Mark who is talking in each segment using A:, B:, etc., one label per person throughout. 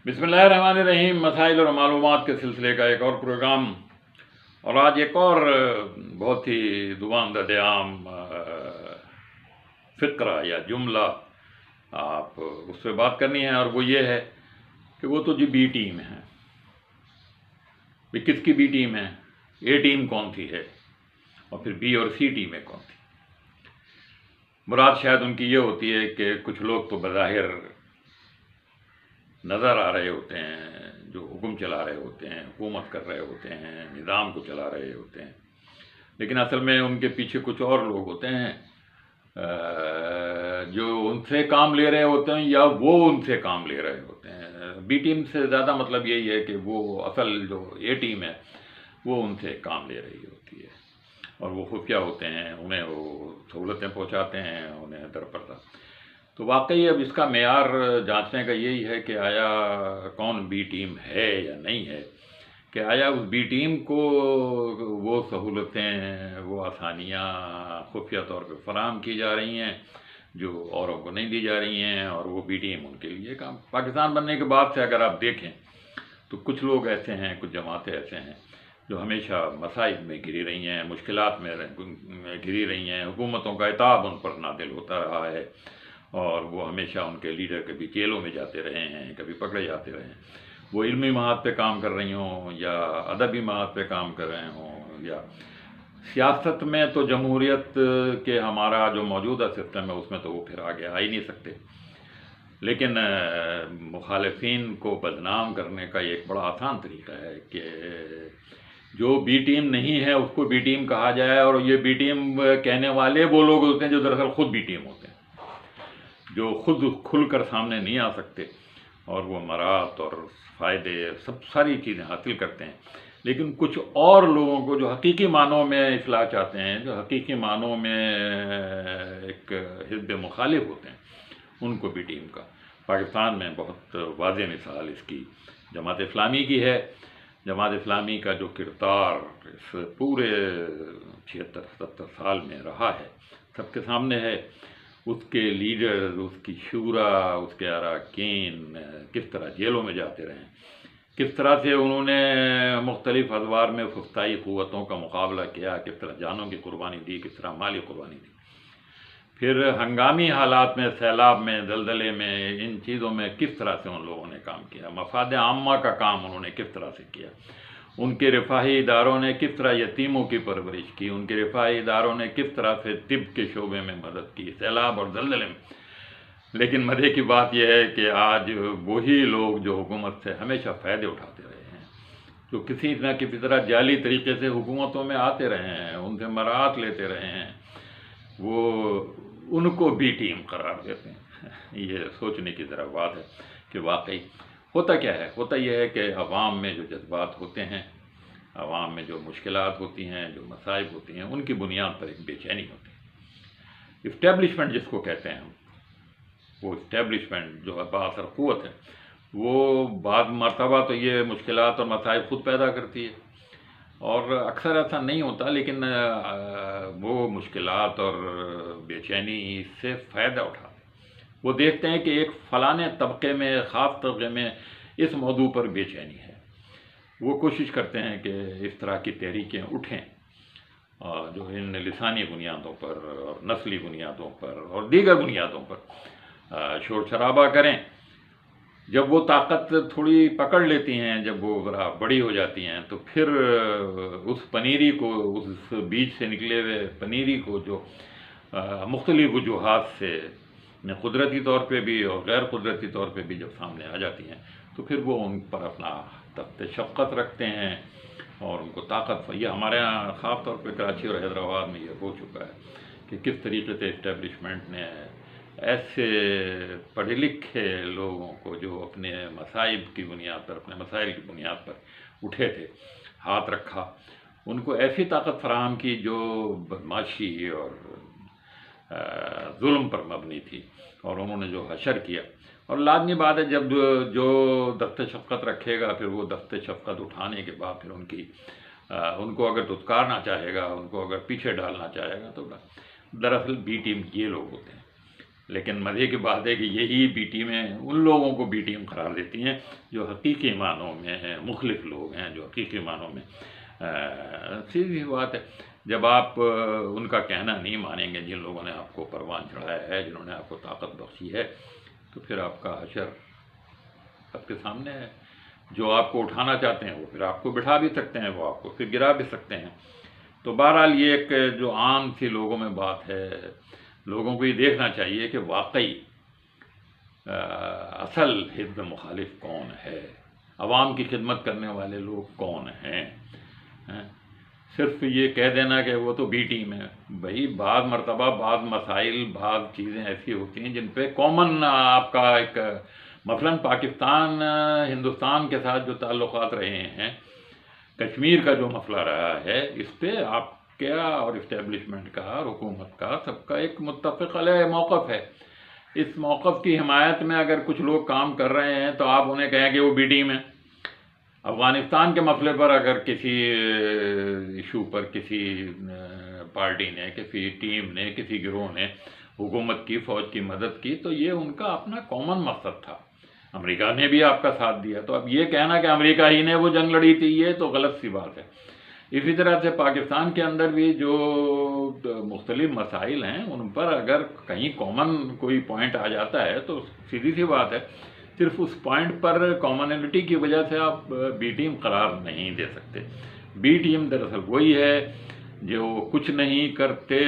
A: बिस्मिल्लाहिर्रहमानिर्रहीम। मसाइल और मालूमात के सिलसिले का एक और प्रोग्राम, और आज एक और बहुत ही दुआन-दर-आम फ़िक्रा या जुमला आप उस पर बात करनी है, और वो ये है कि वो तो जी बी टीम है। किसकी बी टीम है? ए टीम कौन सी है, और फिर बी और सी टीमें कौन थी? मुराद शायद उनकी ये होती है कि कुछ लोग तो बज़ाहिर नज़र आ रहे होते हैं, जो हुक्म चला रहे होते हैं, हुकूमत कर रहे होते हैं, निज़ाम को चला रहे होते हैं, लेकिन असल में उनके पीछे कुछ और लोग होते हैं जो उनसे काम ले रहे होते हैं या वो उनसे काम ले रहे होते हैं। बी टीम से ज़्यादा मतलब यही है कि वो असल जो ए टीम है वो उनसे काम ले रही होती है, और वो खुफिया होते हैं, उन्हें वो सहूलतें पहुँचाते हैं, उन्हें दरपर्दा। तो वाकई अब इसका मेयार जांचने का यही है कि आया कौन बी टीम है या नहीं है, कि आया उस बी टीम को वो सहूलतें, वो आसानियाँ खुफिया तौर पे फराहम की जा रही हैं जो औरों को नहीं दी जा रही हैं, और वो बी टीम उनके लिए काम। पाकिस्तान बनने के बाद से अगर आप देखें तो कुछ लोग ऐसे हैं, कुछ जमातें ऐसे हैं जो हमेशा मसाइब में घिरी रही हैं, मुश्किलात में घिरी रही हैं, हुकूमतों का इताब उन पर नादिल होता रहा है, और वो हमेशा उनके लीडर कभी जेलों में जाते रहे हैं, कभी पकड़े जाते रहे हैं। वो इल्मी महाद पे काम कर रही हों या अदबी महाद पे काम कर रहे हों, या सियासत में तो जमहूरियत के हमारा जो मौजूदा सिस्टम है उसमें तो वो फिर आगे आ ही नहीं सकते, लेकिन मुखालिफिन को बदनाम करने का एक बड़ा आसान तरीका है कि जो बी टीम नहीं है उसको बी टीम कहा जाए, और ये बी टीम कहने वाले वो लोग होते हैं जो दरअसल खुद बी टीम होते हैं, जो खुद खुलकर सामने नहीं आ सकते, और वो मरात और फ़ायदे सब सारी चीज़ें हासिल करते हैं, लेकिन कुछ और लोगों को जो हकीकी मानों में इस्लाह चाहते हैं, जो हकीकी मानों में एक हिज़्ब मुखालिफ होते हैं, उनको भी टीम का। पाकिस्तान में बहुत वाज़ेह मिसाल इसकी जमात इस्लामी की है। जमात इस्लामी का जो किरदार इस पूरे 76-77 साल में रहा है सबके सामने है। उसके लीडर, उसकी शूरा, उसके अरकान किस तरह जेलों में जाते रहे, किस तरह से उन्होंने मुख्तलिफ अदवार में फुस्ताई क़ुव्वतों का मुकाबला किया, किस तरह जानों की कुर्बानी दी, किस तरह माली कुर्बानी दी, फिर हंगामी हालात में, सैलाब में, दलदले में, इन चीज़ों में किस तरह से उन लोगों ने काम किया, मफाद आम्मा का काम उन्होंने किस तरह से किया। उनके रिफाही इदारों ने किस तरह यतीमों की परवरिश की, उनके रिफाही इदारों ने किस तरह से तिब के शोबे में मदद की, सैलाब और दलदले में। लेकिन मज़े की बात यह है कि आज वही लोग जो हुकूमत से हमेशा फ़ायदे उठाते रहे हैं, जो किसी न किसी तरह जाली तरीके से हुकूमतों में आते रहे हैं, उनसे मराहत लेते रहे हैं, वो उनको बी टीम करार देते हैं। ये सोचने की ज़रा बात है कि वाकई होता क्या है। होता यह है कि अवाम में जो जज्बात होते हैं, अवाम में जो मुश्किलात होती हैं, जो मसाइब होती हैं, उनकी बुनियाद पर एक बेचैनी होती है। इस्टेब्लिशमेंट जिसको कहते हैं हम, वो इस्टेब्लिशमेंट जो बाअसर क़ुव्वत है, वो बाद मरतबा तो ये मुश्किलात और मसाइब ख़ुद पैदा करती है, और अक्सर ऐसा नहीं होता, लेकिन वो मुश्किलात और बेचैनी से फ़ायदा उठाते। वो देखते हैं कि एक फ़लाने तबके में, ख़ास तबके में इस मौजू पर बेचैनी है। वो कोशिश करते हैं कि इस तरह की तहरीकें उठें, और जो इन लिसानी बुनियादों पर और नस्ली बुनियादों पर और दीगर बुनियादों पर शोर शराबा करें। जब वो ताकत थोड़ी पकड़ लेती हैं, जब वो ज़रा बड़ी हो जाती हैं, तो फिर उस पनीरी को, उस बीज से निकले हुए पनीरी को जो मुख्तलिफ़ वजूहात से कुदरती तौर पे भी और गैर कुदरती तौर पे भी जब सामने आ जाती हैं, तो फिर वो उन पर अपना तख्त शफ़क़त रखते हैं और उनको ताकत। ये हमारे यहाँ ख़ास तौर पे कराची और हैदराबाद में ये हो चुका है कि किस तरीके से इस्टेब्लिशमेंट ने ऐसे पढ़े लिखे लोगों को जो अपने मसाइब की बुनियाद पर, अपने मसाइल की बुनियाद पर उठे थे, हाथ रखा, उनको ऐसी ताकत फराहम की जो बदमाशी और जुल्म पर मबनी थी, और उन्होंने जो हशर किया। और लाज़मी बात है, जब जो दफ्ते शफ़क़त रखेगा, फिर वो दफ्ते शफ़क़त उठाने के बाद फिर उनको अगर धुतकारना चाहेगा, उनको अगर पीछे डालना चाहेगा, तो दरअसल बी टीम ये लोग होते हैं لیکن مزے کی بات ہے کہ یہی بی ٹیمیں ان لوگوں کو بی ٹیم قرار دیتی ہیں جو حقیقی معنوں میں ہیں مخلص لوگ ہیں، جو حقیقی معنوں میں سیدھی بات ہے، جب آپ ان کا کہنا نہیں مانیں گے، جن لوگوں نے آپ کو پروان چڑھایا ہے، جنہوں نے آپ کو طاقت بخشی ہے، تو پھر آپ کا حشر سب کے سامنے ہے۔ جو آپ کو اٹھانا چاہتے ہیں وہ پھر آپ کو بٹھا بھی سکتے ہیں، وہ آپ کو پھر گرا بھی سکتے ہیں۔ تو بہرحال یہ ایک جو عام سی لوگوں میں بات ہے، لوگوں کو یہ دیکھنا چاہیے کہ واقعی اصل حزب مخالف کون ہے، عوام کی خدمت کرنے والے لوگ کون ہیں۔ صرف یہ کہہ دینا کہ وہ تو بی ٹیم ہے، بھائی بعض مرتبہ بعض مسائل، بعض چیزیں ایسی ہوتی ہیں جن پہ کامن آپ کا ایک، مثلاً پاکستان ہندوستان کے ساتھ جو تعلقات رہے ہیں، کشمیر کا جو مسئلہ رہا ہے، اس پہ آپ کیا اور اسٹیبلشمنٹ کا اور حکومت کا سب کا ایک متفق علیہ موقف ہے۔ اس موقف کی حمایت میں اگر کچھ لوگ کام کر رہے ہیں تو آپ انہیں کہیں کہ وہ بی ٹیم ہے۔ افغانستان کے مسئلے پر اگر کسی ایشو پر کسی پارٹی نے، کسی ٹیم نے، کسی گروہ نے حکومت کی، فوج کی مدد کی، تو یہ ان کا اپنا کامن مقصد تھا۔ امریکہ نے بھی آپ کا ساتھ دیا، تو اب یہ کہنا کہ امریکہ ہی نے وہ جنگ لڑی تھی، یہ تو غلط سی بات ہے۔ اسی طرح سے پاکستان کے اندر بھی جو مختلف مسائل ہیں، ان پر اگر کہیں کامن کوئی پوائنٹ آ جاتا ہے تو سیدھی سی بات ہے، صرف اس پوائنٹ پر کامنلٹی کی وجہ سے آپ بی ٹیم قرار نہیں دے سکتے۔ بی ٹیم دراصل وہی ہے جو کچھ نہیں کرتے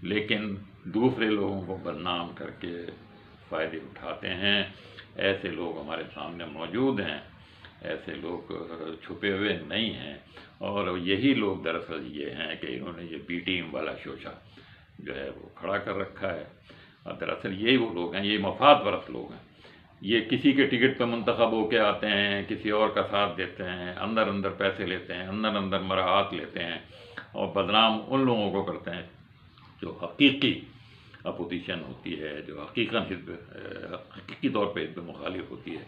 A: لیکن دوسرے لوگوں کو بدنام کر کے فائدے اٹھاتے ہیں۔ ایسے لوگ ہمارے سامنے موجود ہیں، ایسے لوگ چھپے ہوئے نہیں ہیں، اور یہی لوگ دراصل یہ ہیں کہ انہوں نے یہ بی ٹیم والا شوشہ جو ہے وہ کھڑا کر رکھا ہے، اور دراصل یہی وہ لوگ ہیں، یہ مفاد پرست لوگ ہیں۔ یہ کسی کے ٹکٹ پہ منتخب ہو کے آتے ہیں، کسی اور کا ساتھ دیتے ہیں، اندر اندر پیسے لیتے ہیں، اندر اندر مراعات لیتے ہیں، اور بدنام ان لوگوں کو کرتے ہیں جو حقیقی اپوزیشن ہوتی ہے، جو حقیقی طور پہ حزب مخالف ہوتی ہے،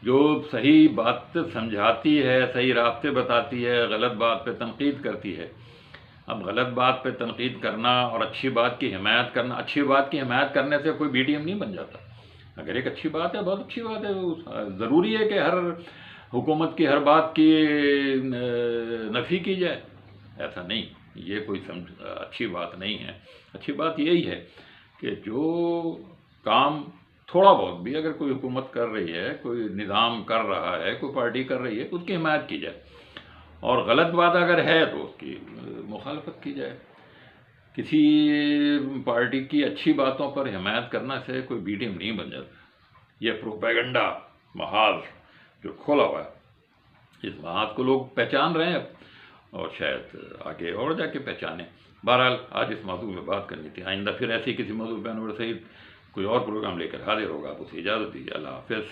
A: جو صحیح بات سمجھاتی ہے، صحیح راستے بتاتی ہے، غلط بات پہ تنقید کرتی ہے۔ اب غلط بات پہ تنقید کرنا اور اچھی بات کی حمایت کرنا، اچھی بات کی حمایت کرنے سے کوئی بی ٹی ایم نہیں بن جاتا۔ اگر ایک اچھی بات ہے، بہت اچھی بات ہے، ضروری ہے کہ ہر حکومت کی ہر بات کی نفی کی جائے، ایسا نہیں، یہ کوئی اچھی بات نہیں ہے۔ اچھی بات یہی ہے کہ جو کام تھوڑا بہت بھی اگر کوئی حکومت کر رہی ہے، کوئی نظام کر رہا ہے، کوئی پارٹی کر رہی ہے، اس کی حمایت کی جائے، اور غلط بات اگر ہے تو اس کی مخالفت کی جائے۔ کسی پارٹی کی اچھی باتوں پر حمایت کرنا سے کوئی بی ٹیم نہیں بن جاتا۔ یہ پروپیگنڈا محاذ جو کھولا ہوا ہے، اس محاذ کو لوگ پہچان رہے ہیں اور شاید آگے اور جا کے پہچانے۔ بہرحال آج اس موضوع میں بات کرنی تھی، آئندہ پھر ایسی کسی موضوع پہ انور سعید کوئی اور پروگرام لے کر حاضر ہوگا۔ آپ اسے اجازت دیجیے، اللہ حافظ۔